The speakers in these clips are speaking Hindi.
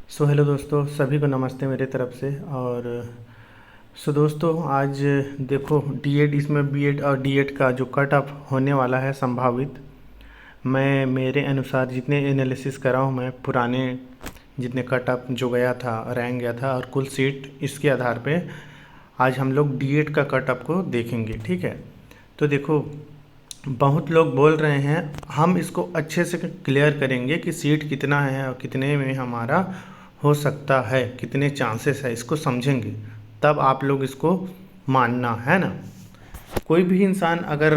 हेलो दोस्तों, सभी को नमस्ते मेरे तरफ से। और दोस्तों, आज देखो डीएड, इसमें बीएड और डीएड का जो कट ऑफ होने वाला है संभावित, मैं मेरे अनुसार जितने एनालिसिस करा हूँ, मैं पुराने जितने कट ऑफ जो गया था, रैंक गया था और कुल सीट, इसके आधार पे आज हम लोग डीएड का कट ऑफ को देखेंगे। ठीक है, तो देखो बहुत लोग बोल रहे हैं, हम इसको अच्छे से क्लियर करेंगे कि सीट कितना है और कितने में हमारा हो सकता है, कितने चांसेस है, इसको समझेंगे तब आप लोग इसको मानना है ना। कोई भी इंसान अगर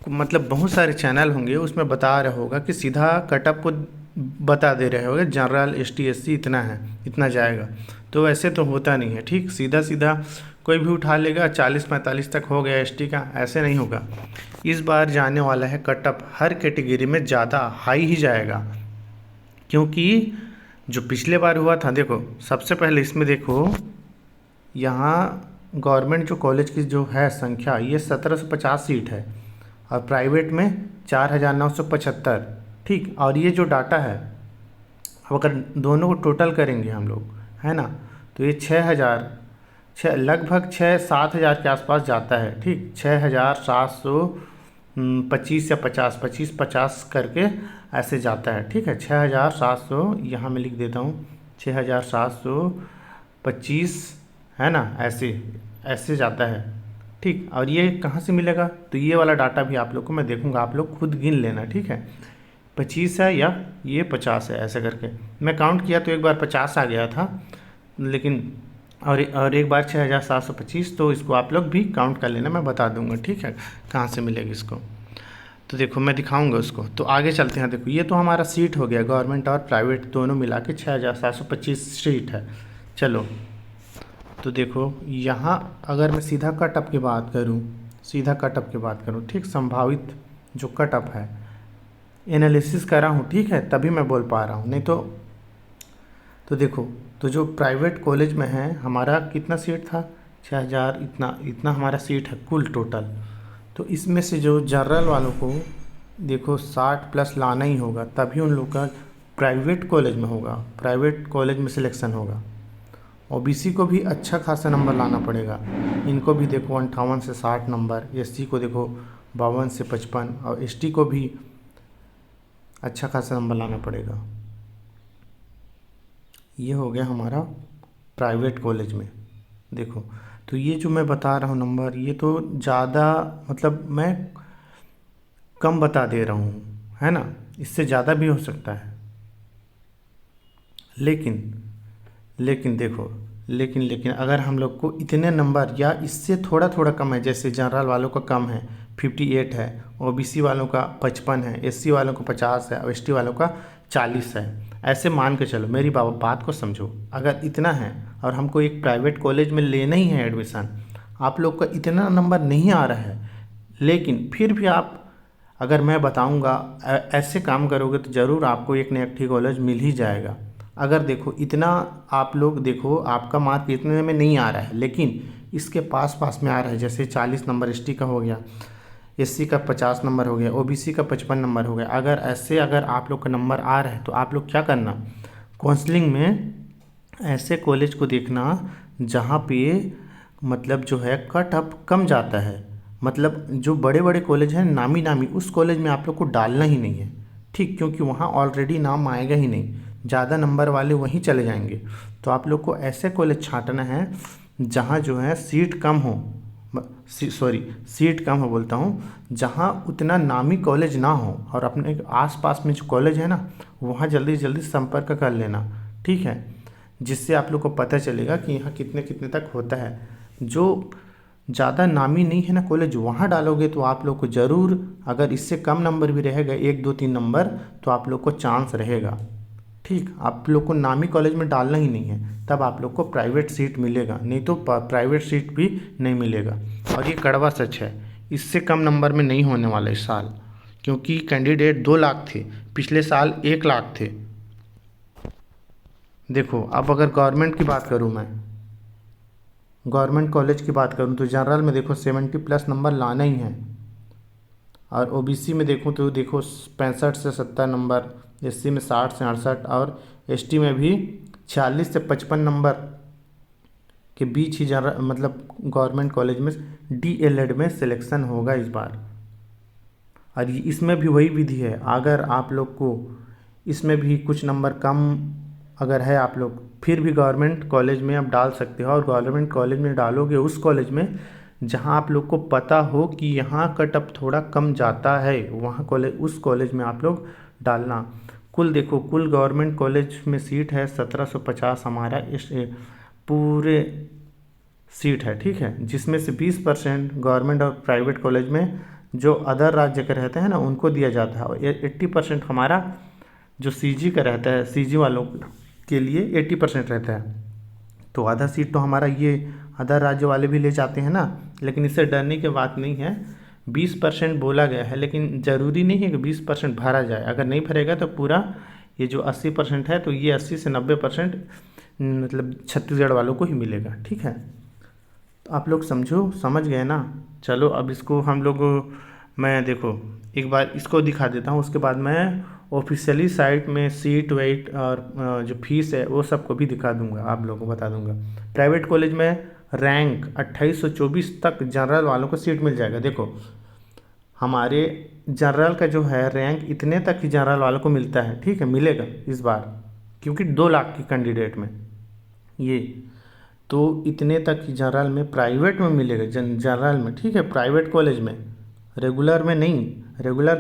मतलब बहुत सारे चैनल होंगे उसमें बता रहा होगा कि सीधा कटअप को बता दे रहे होगा, जनरल एसटी एससी इतना है, इतना जाएगा। तो वैसे तो होता नहीं है। ठीक, सीधा सीधा कोई भी उठा लेगा 40-45 तक हो गया एसटी का, ऐसे नहीं होगा। इस बार जाने वाला है कटअप हर कैटेगरी में ज़्यादा हाई ही जाएगा, क्योंकि जो पिछले बार हुआ था, देखो सबसे पहले इसमें देखो, यहाँ गवर्नमेंट जो कॉलेज की जो है संख्या, ये 1750 सीट है और प्राइवेट में 4975। ठीक, और ये जो डाटा है, अब अगर दोनों को टोटल करेंगे हम लोग, है ना, तो ये 6000 लगभग 6-7 हज़ार के आसपास जाता है। ठीक, 6725 या 50 करके ऐसे जाता है। ठीक है, 6700, यहाँ मैं लिख देता हूँ 6725, है ना, ऐसे ऐसे जाता है। ठीक, और ये कहाँ से मिलेगा, तो ये वाला डाटा भी आप लोग को मैं देखूंगा, आप लोग खुद गिन लेना। ठीक है, 25 है या ये 50 है, ऐसे करके मैं काउंट किया तो एक बार 50 आ गया था, लेकिन और एक बार 6725, तो इसको आप लोग भी काउंट कर लेना, मैं बता दूंगा। ठीक है, कहाँ से मिलेगी इसको, तो देखो मैं दिखाऊंगा उसको। तो आगे चलते हैं। देखो ये तो हमारा सीट हो गया, गवर्नमेंट और प्राइवेट दोनों मिला के 6725 सीट है। चलो, तो देखो यहाँ अगर मैं सीधा कटअप की बात करूँ, ठीक, संभावित जो कटअप है, एनालिसिस करा हूँ, ठीक है, तभी मैं बोल पा रहा हूँ, नहीं तो देखो, तो जो प्राइवेट कॉलेज में है हमारा कितना सीट था, 6000, इतना इतना हमारा सीट है कुल टोटल। तो इसमें से जो जनरल वालों को देखो 60 प्लस लाना ही होगा, तभी उन लोग का प्राइवेट कॉलेज में होगा, प्राइवेट कॉलेज में सिलेक्शन होगा। ओबीसी को भी अच्छा खासा नंबर लाना पड़ेगा, इनको भी देखो 58 से 60 नंबर, एससी को देखो 52 से 55, और एसटी को भी अच्छा खासा नंबर लाना पड़ेगा। ये हो गया हमारा प्राइवेट कॉलेज में। देखो, तो ये जो मैं बता रहा हूँ नंबर, ये तो ज़्यादा मतलब मैं कम बता दे रहा हूँ, है ना, इससे ज़्यादा भी हो सकता है। लेकिन देखो, लेकिन अगर हम लोग को इतने नंबर या इससे थोड़ा थोड़ा कम है, जैसे जनरल वालों का कम है 58 है, ओबीसी वालों का 55 है, एससी वालों को 50 है और एसटी वालों का 40 है, ऐसे मान के चलो, मेरी बात को समझो। अगर इतना है और हमको एक प्राइवेट कॉलेज में लेना ही है एडमिशन, आप लोग का इतना नंबर नहीं आ रहा है, लेकिन फिर भी आप, अगर मैं बताऊंगा ऐसे काम करोगे तो ज़रूर आपको एक न एक ठीक कॉलेज मिल ही जाएगा। अगर देखो इतना, आप लोग देखो आपका मार्क इतने में नहीं आ रहा है, लेकिन इसके पास पास में आ रहा है, जैसे 40 नंबर एसटी का हो गया, एससी का 50 नंबर हो गया, ओबीसी का 55 नंबर हो गया। अगर ऐसे अगर आप लोग का नंबर आ रहा है तो आप लोग क्या करना, काउंसलिंग में ऐसे कॉलेज को देखना जहाँ पे मतलब जो है कट ऑफ कम जाता है, मतलब जो बड़े बड़े कॉलेज हैं नामी नामी, उस कॉलेज में आप लोग को डालना ही नहीं है। ठीक, क्योंकि वहाँ ऑलरेडी नाम आएगा ही नहीं, ज़्यादा नंबर वाले वहीं चले जाएंगे। तो आप लोग को ऐसे कॉलेज छांटना है जहाँ जो है सीट कम हो, सीट कम हो बोलता हूँ, जहाँ उतना नामी कॉलेज ना हो, और अपने आसपास में जो कॉलेज है ना, वहाँ जल्दी जल्दी संपर्क कर लेना। ठीक है, जिससे आप लोग को पता चलेगा कि यहाँ कितने कितने तक होता है। जो ज़्यादा नामी नहीं है ना कॉलेज, वहाँ डालोगे तो आप लोग को ज़रूर, अगर इससे कम नंबर भी रहेगा 1-2-3 नंबर, तो आप लोग को चांस रहेगा। ठीक, आप लोग को नामी कॉलेज में डालना ही नहीं है, तब आप लोग को प्राइवेट सीट मिलेगा, नहीं तो प्राइवेट सीट भी नहीं मिलेगा। और ये कड़वा सच है, इससे कम नंबर में नहीं होने वाला इस साल, क्योंकि कैंडिडेट 2 लाख थे, पिछले साल 1 लाख थे। देखो, अब अगर गवर्नमेंट की बात करूँ, मैं गवर्नमेंट कॉलेज की बात करूँ, तो जनरल में देखो 70 प्लस नंबर लाना ही है, और ओबीसी में देखूँ तो देखो 65 से 70 नंबर, एससी में 60 से 68, और एसटी में भी 46 से 55 नंबर के बीच ही मतलब गवर्नमेंट कॉलेज में डीएलएड में सिलेक्शन होगा इस बार। और इसमें भी वही विधि है, अगर आप लोग को इसमें भी कुछ नंबर कम अगर है आप लोग, फिर भी गवर्नमेंट कॉलेज में आप डाल सकते हो। और गवर्नमेंट कॉलेज में डालोगे उस कॉलेज में जहाँ आप लोग को पता हो कि यहाँ कट ऑफ थोड़ा कम जाता है, वहाँ कॉलेज, उस कॉलेज में आप लोग डालना। कुल देखो, कुल गवर्नमेंट कॉलेज में सीट है 1750 हमारा इस पूरे सीट है, ठीक है, जिसमें से 20% गवर्नमेंट और प्राइवेट कॉलेज में जो अदर राज्य के रहते हैं ना उनको दिया जाता है, और 80% हमारा जो सीजी का रहता है, सीजी वालों के लिए 80% रहता है। तो आधा सीट तो हमारा ये अदर राज्य वाले भी ले जाते हैं ना, लेकिन इससे डरने की बात नहीं है। 20% बोला गया है, लेकिन ज़रूरी नहीं है कि 20% भरा जाए। अगर नहीं भरेगा तो पूरा ये जो 80% है, तो ये 80 से 90% मतलब छत्तीसगढ़ वालों को ही मिलेगा, ठीक है। तो आप लोग समझ गए ना। चलो अब इसको हम लोग, मैं देखो एक बार इसको दिखा देता हूँ, उसके बाद मैं ऑफिशियली साइट में सीट वेट और जो फीस है वो सबको भी दिखा दूंगा, आप लोगों को बता दूंगा। प्राइवेट कॉलेज में रैंक 2824 तक जनरल वालों को सीट मिल जाएगा। देखो हमारे जनरल का जो है रैंक इतने तक ही जनरल वालों को मिलता है, ठीक है, मिलेगा इस बार, क्योंकि 2 लाख की कैंडिडेट में ये, तो इतने तक ही जनरल में, प्राइवेट में मिलेगा, जनरल में, ठीक है, प्राइवेट कॉलेज में, रेगुलर में नहीं। रेगुलर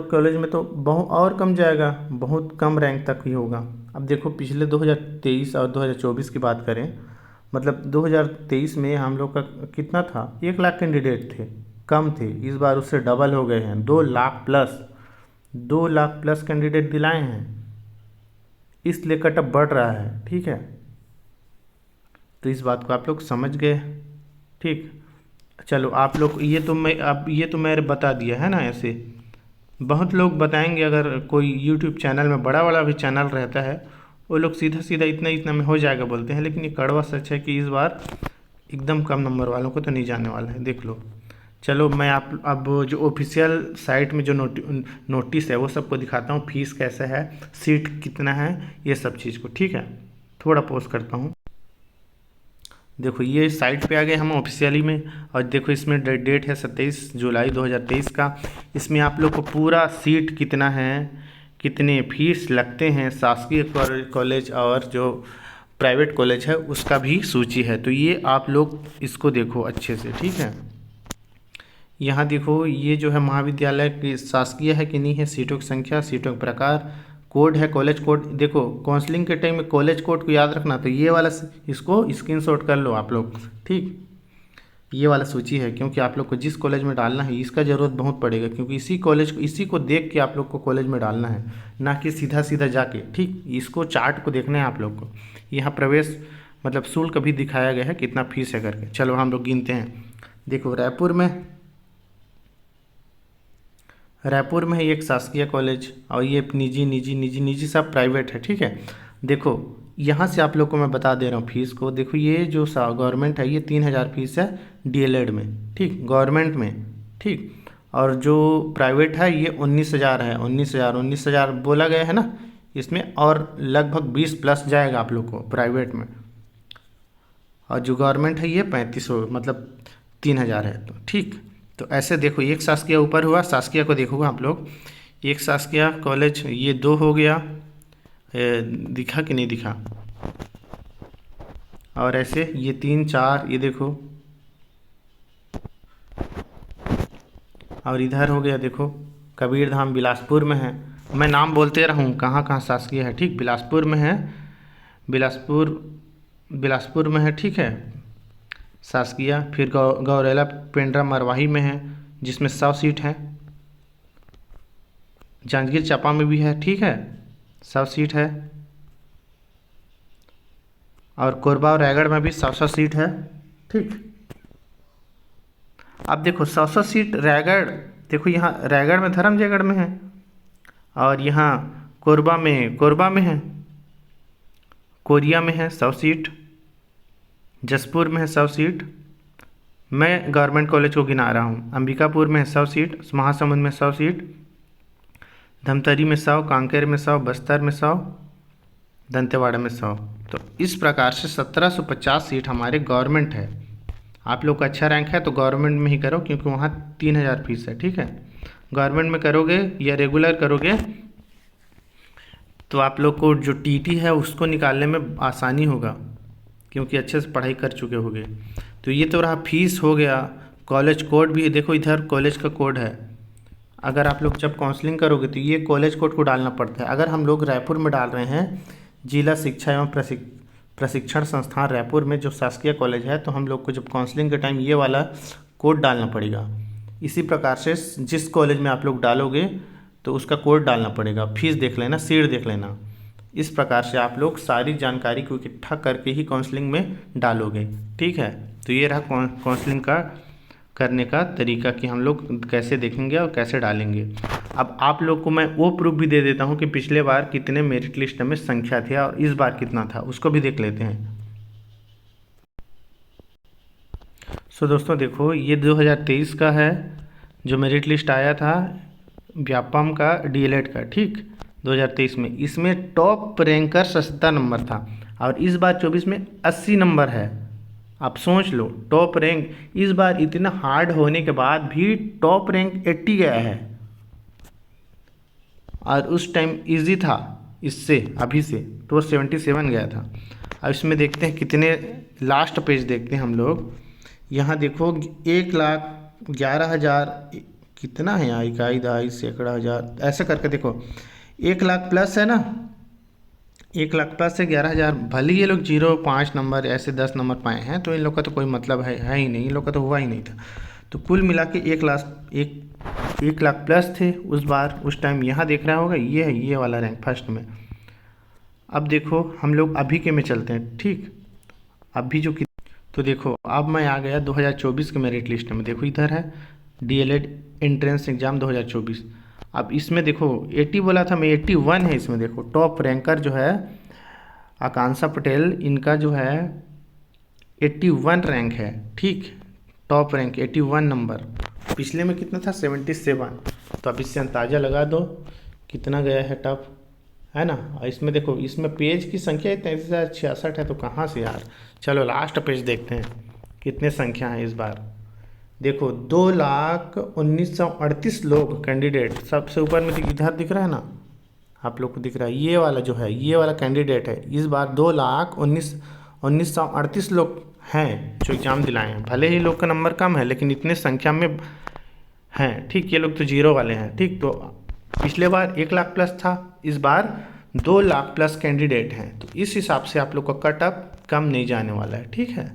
कॉलेज में तो बहुत और कम जाएगा, बहुत कम रैंक तक ही होगा। अब देखो पिछले 2023 और 2024 की बात करें, मतलब 2023 में हम लोग का कितना था, 1 लाख कैंडिडेट थे, कम थे। इस बार उससे डबल हो गए हैं, 2 lakh plus, 2 lakh plus candidate दिलाए हैं, इसलिए कटअप बढ़ रहा है, ठीक है। तो इस बात को आप लोग समझ गए, ठीक। चलो आप लोग ये तो मैंने बता दिया है ना। ऐसे बहुत लोग बताएंगे, अगर कोई यूट्यूब चैनल में बड़ा वाला भी चैनल रहता है, वो लोग सीधा सीधा इतना इतना में हो जाएगा बोलते हैं, लेकिन ये कड़वा सच है कि इस बार एकदम कम नंबर वालों को तो नहीं जाने वाला है, देख लो। चलो मैं आप अब जो ऑफिशियल साइट में जो नोटिस है वो सबको दिखाता हूँ, फीस कैसे है, सीट कितना है, ये सब चीज़ को, ठीक है। थोड़ा पोस्ट करता हूँ, देखो ये साइट पे आ गए हम ऑफिशियली में, और देखो इसमें डेट है 27 जुलाई 2023 का। इसमें आप लोग को पूरा सीट कितना है, कितने फीस लगते हैं, शासकीय कॉलेज और जो प्राइवेट कॉलेज है उसका भी सूची है। तो ये आप लोग इसको देखो अच्छे से, ठीक है। यहाँ देखो ये जो है महाविद्यालय की शासकीय है कि नहीं है, सीटों की संख्या, सीटों का प्रकार, कोड है, कॉलेज कोड। देखो काउंसलिंग के टाइम में कॉलेज कोड को याद रखना, तो ये वाला इसको स्क्रीनशॉट कर लो आप लोग, ठीक। ये वाला सूची है, क्योंकि आप लोग को जिस कॉलेज में डालना है इसका ज़रूरत बहुत पड़ेगा, क्योंकि इसी को देख के आप लोग को कॉलेज में डालना है, ना कि सीधा सीधा जाके, ठीक। इसको चार्ट को देखना है आप लोग को। यहाँ प्रवेश मतलब शुल्क भी दिखाया गया है कितना फीस है करके। चलो हम लोग गिनते हैं। देखो रायपुर में है एक शासकीय कॉलेज, और ये निजी सब प्राइवेट है, ठीक है। देखो यहाँ से आप लोग को मैं बता दे रहा हूँ फीस को। देखो ये जो गवर्नमेंट है ये 3000 फीस है डीएलएड में, ठीक, गवर्नमेंट में, ठीक। और जो प्राइवेट है ये 19,000 है, 19,000 बोला गया है ना इसमें, और लगभग 20 प्लस जाएगा आप लोग को प्राइवेट में। और जो गवर्नमेंट है ये 3500 मतलब 3000 है, तो ठीक। तो ऐसे देखो एक शासकीय ऊपर हुआ, शासकीय को देखो आप लोग, एक शासकीय कॉलेज ये 2 हो गया, दिखा कि नहीं दिखा, और ऐसे ये 3 4 ये देखो, और इधर हो गया देखो कबीरधाम बिलासपुर में है। मैं नाम बोलते रहूँ कहाँ कहाँ शासकीय है, ठीक। बिलासपुर में है, बिलासपुर में है, ठीक है, शासकीय। फिर गौरेला पेंड्रा मरवाही में है जिसमें 100 सीट है। जांजगीर चांपा में भी है, ठीक है, 100 सीट है। और कोरबा और रायगढ़ में भी 100 सीट है, ठीक। अब देखो 100 सीट रायगढ़, देखो यहाँ रायगढ़ में धर्मजयगढ़ में है, और यहाँ कोरबा में है, कोरिया में है 100 सीट, जसपुर में है 100 सीट। मैं गवर्नमेंट कॉलेज को गिना रहा हूँ। अंबिकापुर में है 100 सीट, महासमुंद में 100 सीट, धमतरी में 100, कांकेर में 100, बस्तर में 100, दंतेवाड़ा में 100। तो इस प्रकार से 1750 सीट हमारे गवर्नमेंट है। आप लोग का अच्छा रैंक है तो गवर्नमेंट में ही करो, क्योंकि वहाँ 3000 फीस है। ठीक है, गवर्नमेंट में करोगे या रेगुलर करोगे तो आप लोग को जो टीटी है उसको निकालने में आसानी होगा, क्योंकि अच्छे से पढ़ाई कर चुके होगे। तो ये तो रहा फीस हो गया। कॉलेज कोड भी देखो, इधर कॉलेज का कोड है। अगर आप लोग जब काउंसलिंग करोगे तो ये कॉलेज कोड को डालना पड़ता है। अगर हम लोग रायपुर में डाल रहे हैं, जिला शिक्षा एवं प्रशिक्षण संस्थान रायपुर में जो शासकीय कॉलेज है, तो हम लोग को जब काउंसलिंग के टाइम ये वाला कोड डालना पड़ेगा। इसी प्रकार से जिस कॉलेज में आप लोग डालोगे तो उसका कोड डालना पड़ेगा। फीस देख लेना, सीट देख लेना। इस प्रकार से आप लोग सारी जानकारी को इकट्ठा करके ही काउंसलिंग में डालोगे। ठीक है, तो ये रहा काउंसलिंग का करने का तरीका कि हम लोग कैसे देखेंगे और कैसे डालेंगे। अब आप लोग को मैं वो प्रूफ भी दे देता हूँ कि पिछले बार कितने मेरिट लिस्ट में संख्या थी और इस बार कितना था, उसको भी देख लेते हैं। सो दोस्तों देखो, ये 2023 का है जो मेरिट लिस्ट आया था व्यापम का, डीएलएड का। ठीक, 2023 में इसमें टॉप रैंकर 70 नंबर था और इस बार 24 में 80 नंबर है। आप सोच लो, टॉप रैंक इस बार इतना हार्ड होने के बाद भी टॉप रैंक 80 गया है, और उस टाइम इजी था इससे, अभी से तो 77 गया था। अब इसमें देखते हैं कितने, लास्ट पेज देखते हैं हम लोग। यहाँ देखो 1,11,000 कितना है यहाँ, इकाई, दहाई, सैकड़ा, हज़ार, ऐसे करके देखो 1,00,000 प्लस है ना, 1,00,000 प्लस से 11,000। भले ये लोग 0, 5 नंबर ऐसे 10 नंबर पाए हैं, तो इन लोग का तो कोई मतलब है ही नहीं, इन लोग का तो हुआ ही नहीं था। तो कुल मिला के 1,00,000 प्लस थे उस बार, उस टाइम। यहाँ देख रहा होगा ये है, ये वाला रैंक फर्स्ट में। अब देखो हम लोग अभी के में चलते हैं। ठीक, अभी जो तो देखो अब मैं आ गया 2024 के मेरिट लिस्ट में। देखो इधर है डीएलएड एंट्रेंस एग्ज़ाम 2024। अब इसमें देखो 80 बोला था मैं, 81 है इसमें। देखो टॉप रैंकर जो है आकांक्षा पटेल, इनका जो है 81 रैंक है। ठीक, टॉप रैंक 81 नंबर। पिछले में कितना था, 77। तो अब इससे अंदाज़ा लगा दो कितना गया है टॉप, है ना। और इसमें देखो, इसमें पेज की संख्या 33,066 है, तो कहाँ से यार। चलो लास्ट पेज देखते हैं कितने संख्या है इस बार। देखो 2,19,38 लोग कैंडिडेट, सबसे ऊपर में इधर दिख रहा है ना, आप लोग को दिख रहा है ये वाला जो है, ये वाला कैंडिडेट है। इस बार 2,19,38 लोग हैं जो एग्ज़ाम दिलाए हैं। भले ही लोग का नंबर कम है, लेकिन इतने संख्या में हैं। ठीक, ये लोग तो जीरो वाले हैं। ठीक, तो पिछले बार 1,00,000 प्लस था, इस बार 2,00,000 प्लस कैंडिडेट हैं। तो इस हिसाब से आप लोग का कट ऑफ कम नहीं जाने वाला है। ठीक है,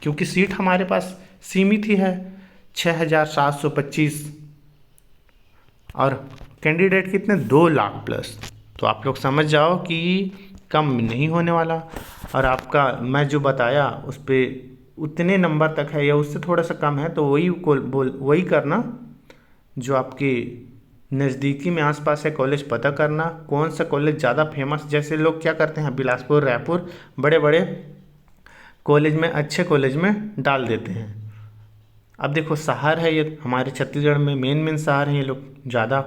क्योंकि सीट हमारे पास सीमित ही है 6,725 और कैंडिडेट कितने, 2,00,000 प्लस। तो आप लोग समझ जाओ कि कम नहीं होने वाला। और आपका मैं जो बताया उस पर उतने नंबर तक है या उससे थोड़ा सा कम है, तो वही करना जो आपके नज़दीकी में आसपास है कॉलेज पता करना, कौन सा कॉलेज ज़्यादा फेमस। जैसे लोग क्या करते हैं, बिलासपुर, रायपुर, बड़े बड़े कॉलेज में, अच्छे कॉलेज में डाल देते हैं। अब देखो शहर है ये हमारे छत्तीसगढ़ में, मेन शहर है ये लोग, ज़्यादा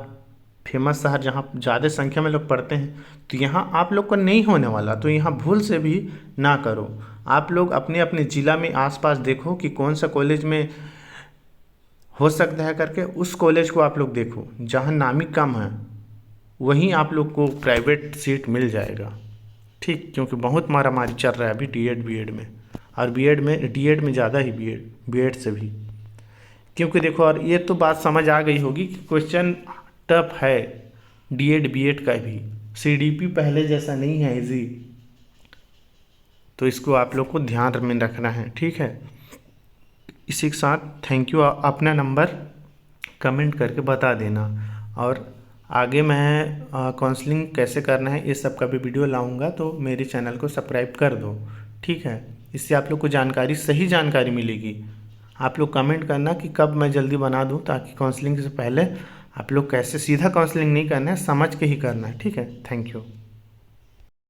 फेमस शहर जहाँ ज़्यादा संख्या में लोग पढ़ते हैं। तो यहाँ आप लोग को नहीं होने वाला, तो यहाँ भूल से भी ना करो। आप लोग अपने अपने ज़िला में आसपास देखो कि कौन सा कॉलेज में हो सकता है करके, उस कॉलेज को आप लोग देखो। जहाँ नामी कम है वहीं आप लोग को प्राइवेट सीट मिल जाएगा। ठीक, क्योंकि बहुत मारामारी चल रहा है अभी बीएड में, और डीएड में ज़्यादा ही बीएड से भी। क्योंकि देखो, और ये तो बात समझ आ गई होगी कि क्वेश्चन टफ है डीएड बीएड का भी, सीडीपी पहले जैसा नहीं है इजी। तो इसको आप लोग को ध्यान में रखना है। ठीक है, इसी के साथ थैंक यू। अपना नंबर कमेंट करके बता देना, और आगे मैं काउंसलिंग कैसे करना है ये सब का भी वीडियो लाऊंगा, तो मेरे चैनल को सब्सक्राइब कर दो। ठीक है, इससे आप लोग को सही जानकारी मिलेगी। आप लोग कमेंट करना कि कब मैं जल्दी बना दूं, ताकि काउंसलिंग से पहले आप लोग कैसे, सीधा काउंसलिंग नहीं करना है, समझ के ही करना है। ठीक है, थैंक यू।